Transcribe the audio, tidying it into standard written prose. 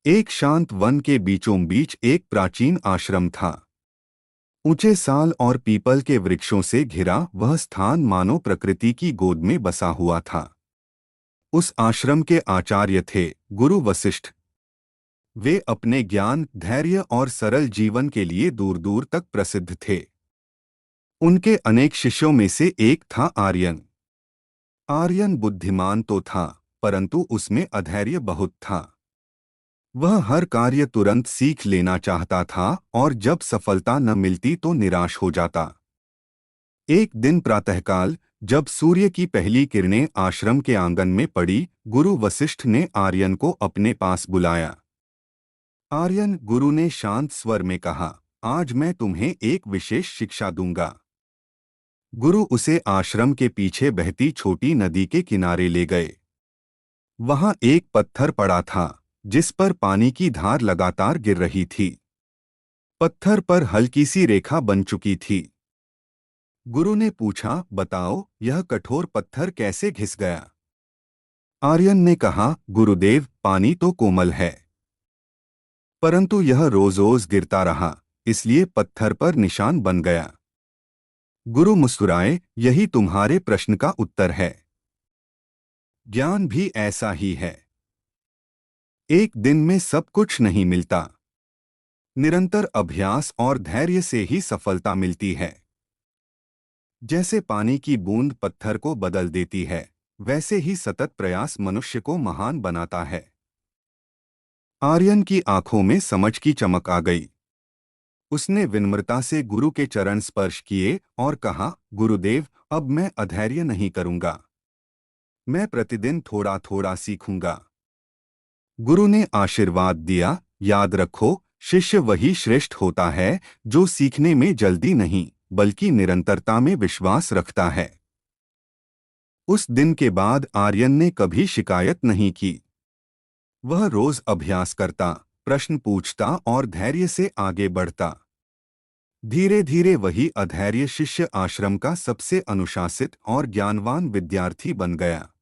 एक शांत वन के बीचों बीच एक प्राचीन आश्रम था। ऊंचे साल और पीपल के वृक्षों से घिरा वह स्थान मानो प्रकृति की गोद में बसा हुआ था। उस आश्रम के आचार्य थे गुरु वशिष्ठ। वे अपने ज्ञान, धैर्य और सरल जीवन के लिए दूर दूर तक प्रसिद्ध थे। उनके अनेक शिष्यों में से एक था आर्यन। आर्यन बुद्धिमान तो था, परंतु उसमें अधैर्य बहुत था। वह हर कार्य तुरंत सीख लेना चाहता था और जब सफलता न मिलती तो निराश हो जाता। एक दिन प्रातःकाल, जब सूर्य की पहली किरणें आश्रम के आंगन में पड़ी, गुरु वशिष्ठ ने आर्यन को अपने पास बुलाया। आर्यन, गुरु ने शांत स्वर में कहा, आज मैं तुम्हें एक विशेष शिक्षा दूंगा। गुरु उसे आश्रम के पीछे बहती छोटी नदी के किनारे ले गए। वहां एक पत्थर पड़ा था, जिस पर पानी की धार लगातार गिर रही थी। पत्थर पर हल्की सी रेखा बन चुकी थी। गुरु ने पूछा, बताओ, यह कठोर पत्थर कैसे घिस गया? आर्यन ने कहा, गुरुदेव, पानी तो कोमल है, परंतु यह रोज रोज गिरता रहा, इसलिए पत्थर पर निशान बन गया। गुरु मुस्कुराए, यही तुम्हारे प्रश्न का उत्तर है। ज्ञान भी ऐसा ही है। एक दिन में सब कुछ नहीं मिलता। निरंतर अभ्यास और धैर्य से ही सफलता मिलती है। जैसे पानी की बूंद पत्थर को बदल देती है, वैसे ही सतत प्रयास मनुष्य को महान बनाता है। आर्यन की आंखों में समझ की चमक आ गई। उसने विनम्रता से गुरु के चरण स्पर्श किए और कहा, गुरुदेव, अब मैं अधैर्य नहीं करूंगा। मैं प्रतिदिन थोड़ा थोड़ा सीखूंगा। गुरु ने आशीर्वाद दिया, याद रखो, शिष्य वही श्रेष्ठ होता है जो सीखने में जल्दी नहीं, बल्कि निरंतरता में विश्वास रखता है। उस दिन के बाद आर्यन ने कभी शिकायत नहीं की। वह रोज अभ्यास करता, प्रश्न पूछता और धैर्य से आगे बढ़ता। धीरे धीरे वही अधैर्य शिष्य आश्रम का सबसे अनुशासित और ज्ञानवान विद्यार्थी बन गया।